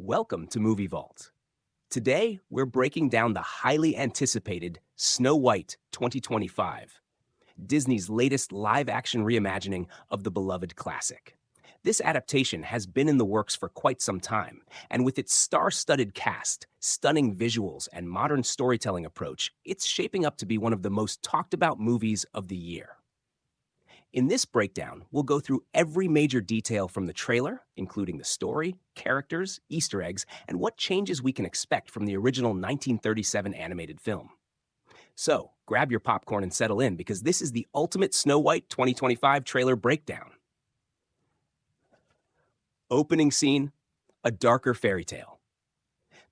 Welcome to Movie Vault. Today, we're breaking down the highly anticipated Snow White 2025, Disney's latest live-action reimagining of the beloved classic. This adaptation has been in the works for quite some time, and with its star-studded cast, stunning visuals, and modern storytelling approach, it's shaping up to be one of the most talked-about movies of the year. In this breakdown, we'll go through every major detail from the trailer, including the story, characters, Easter eggs, and what changes we can expect from the original 1937 animated film. So, grab your popcorn and settle in because this is the ultimate Snow White 2025 trailer breakdown. Opening scene, a darker fairy tale.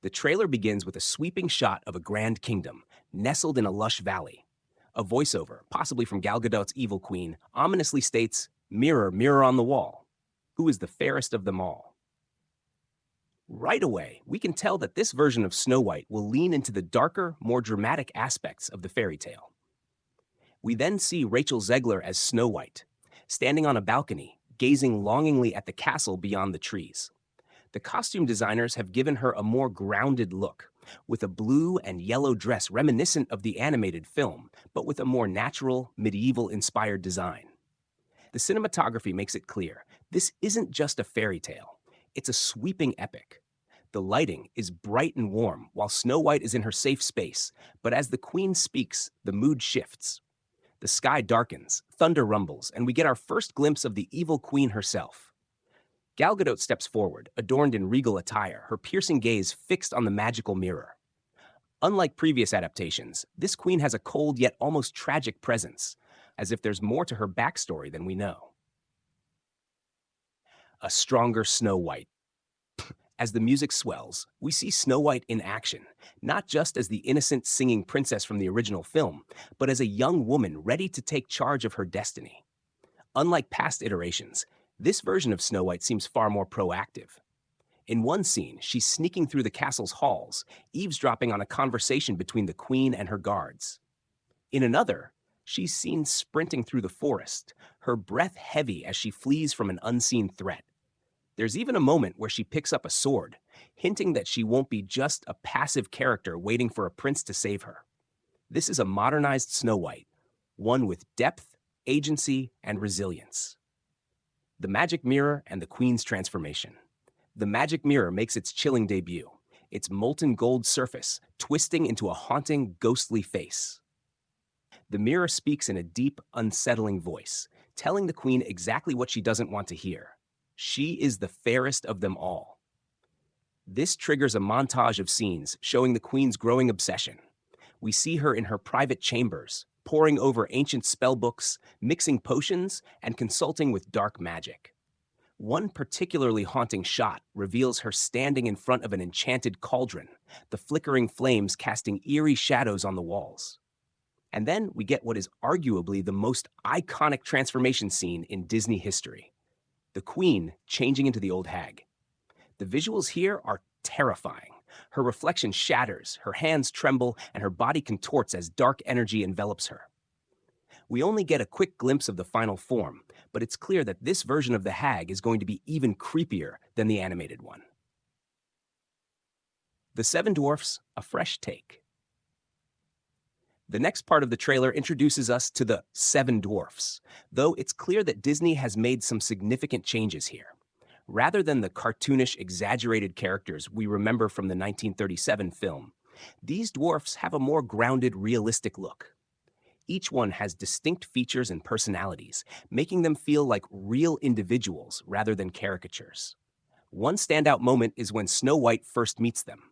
The trailer begins with a sweeping shot of a grand kingdom, nestled in a lush valley. A voiceover, possibly from Gal Gadot's Evil Queen, ominously states, "Mirror, mirror on the wall, who is the fairest of them all?" Right away, we can tell that this version of Snow White will lean into the darker, more dramatic aspects of the fairy tale. We then see Rachel Zegler as Snow White, standing on a balcony, gazing longingly at the castle beyond the trees. The costume designers have given her a more grounded look, with a blue and yellow dress reminiscent of the animated film, but with a more natural, medieval-inspired design. The cinematography makes it clear this isn't just a fairy tale, it's a sweeping epic. The lighting is bright and warm while Snow White is in her safe space, but as the queen speaks, the mood shifts. The sky darkens, thunder rumbles, and we get our first glimpse of the evil queen herself. Gal Gadot steps forward, adorned in regal attire, her piercing gaze fixed on the magical mirror. Unlike previous adaptations, this queen has a cold yet almost tragic presence, as if there's more to her backstory than we know. A stronger Snow White. As the music swells, we see Snow White in action, not just as the innocent singing princess from the original film, but as a young woman ready to take charge of her destiny. Unlike past iterations, this version of Snow White seems far more proactive. In one scene, she's sneaking through the castle's halls, eavesdropping on a conversation between the queen and her guards. In another, she's seen sprinting through the forest, her breath heavy as she flees from an unseen threat. There's even a moment where she picks up a sword, hinting that she won't be just a passive character waiting for a prince to save her. This is a modernized Snow White, one with depth, agency, and resilience. The magic mirror and the queen's transformation. The magic mirror makes its chilling debut, its molten gold surface twisting into a haunting, ghostly face. The mirror speaks in a deep, unsettling voice, telling the queen exactly what she doesn't want to hear. She is the fairest of them all. This triggers a montage of scenes showing the queen's growing obsession. We see her in her private chambers, poring over ancient spellbooks, mixing potions, and consulting with dark magic. One particularly haunting shot reveals her standing in front of an enchanted cauldron, the flickering flames casting eerie shadows on the walls. And then we get what is arguably the most iconic transformation scene in Disney history: the queen changing into the old hag. The visuals here are terrifying. Her reflection shatters, her hands tremble, and her body contorts as dark energy envelops her. We only get a quick glimpse of the final form, but it's clear that this version of the hag is going to be even creepier than the animated one. The Seven Dwarfs, a fresh take. The next part of the trailer introduces us to the Seven Dwarfs, though it's clear that Disney has made some significant changes here. Rather than the cartoonish, exaggerated characters we remember from the 1937 film, these dwarfs have a more grounded, realistic look. Each one has distinct features and personalities, making them feel like real individuals rather than caricatures. One standout moment is when Snow White first meets them.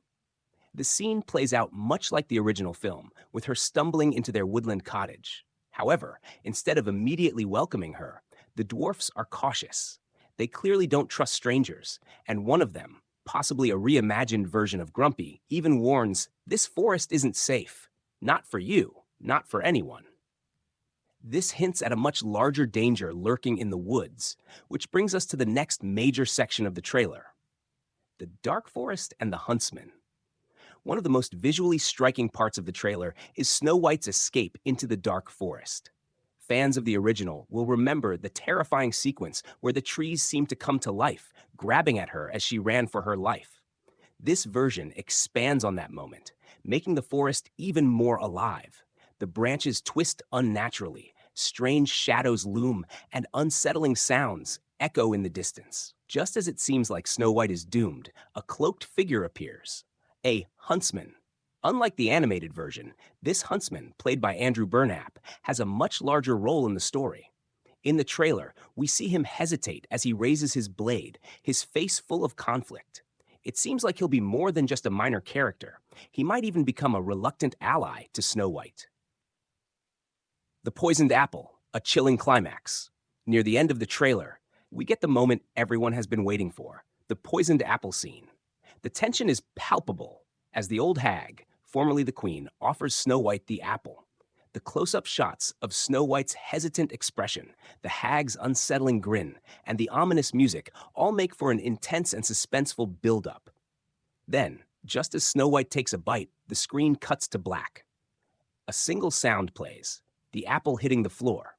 The scene plays out much like the original film, with her stumbling into their woodland cottage. However, instead of immediately welcoming her, the dwarfs are cautious. They clearly don't trust strangers, and one of them, possibly a reimagined version of Grumpy, even warns, "This forest isn't safe. Not for you, not for anyone." This hints at a much larger danger lurking in the woods, which brings us to the next major section of the trailer: the dark forest and the huntsman. One of the most visually striking parts of the trailer is Snow White's escape into the dark forest. Fans of the original will remember the terrifying sequence where the trees seemed to come to life, grabbing at her as she ran for her life. This version expands on that moment, making the forest even more alive. The branches twist unnaturally, strange shadows loom, and unsettling sounds echo in the distance. Just as it seems like Snow White is doomed, a cloaked figure appears, a huntsman. Unlike the animated version, this huntsman, played by Andrew Burnap, has a much larger role in the story. In the trailer, we see him hesitate as he raises his blade, his face full of conflict. It seems like he'll be more than just a minor character. He might even become a reluctant ally to Snow White. The poisoned apple, a chilling climax. Near the end of the trailer, we get the moment everyone has been waiting for, the poisoned apple scene. The tension is palpable as the old hag, formerly the queen, offers Snow White the apple. The close-up shots of Snow White's hesitant expression, the hag's unsettling grin, and the ominous music all make for an intense and suspenseful build-up. Then, just as Snow White takes a bite, the screen cuts to black. A single sound plays, the apple hitting the floor.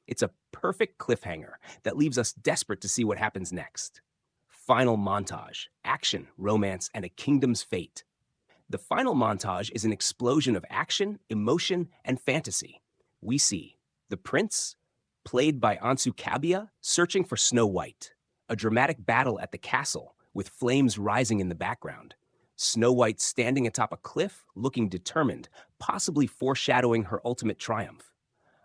It's a perfect cliffhanger that leaves us desperate to see what happens next. Final montage, action, romance, and a kingdom's fate. The final montage is an explosion of action, emotion, and fantasy. We see the prince, played by Ansu Kabia, searching for Snow White. A dramatic battle at the castle, with flames rising in the background. Snow White standing atop a cliff, looking determined, possibly foreshadowing her ultimate triumph.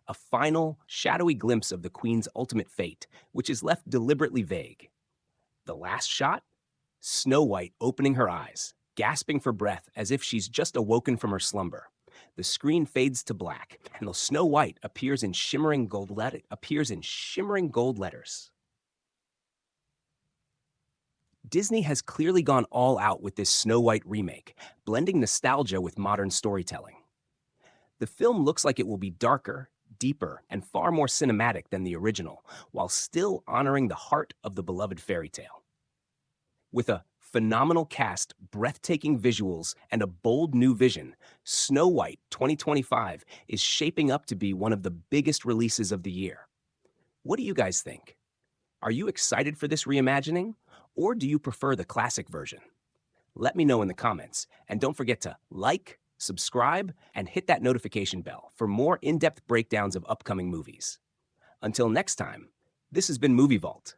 A final, shadowy glimpse of the queen's ultimate fate, which is left deliberately vague. The last shot? Snow White opening her eyes, gasping for breath as if she's just awoken from her slumber. The screen fades to black, and the Snow White appears in shimmering gold letters. Disney has clearly gone all out with this Snow White remake, blending nostalgia with modern storytelling. The film looks like it will be darker, deeper, and far more cinematic than the original, while still honoring the heart of the beloved fairy tale. With a phenomenal cast, breathtaking visuals, and a bold new vision, Snow White 2025 is shaping up to be one of the biggest releases of the year. What do you guys think? Are you excited for this reimagining, or do you prefer the classic version? Let me know in the comments, and don't forget to like, subscribe, and hit that notification bell for more in-depth breakdowns of upcoming movies. Until next time, this has been Movie Vault.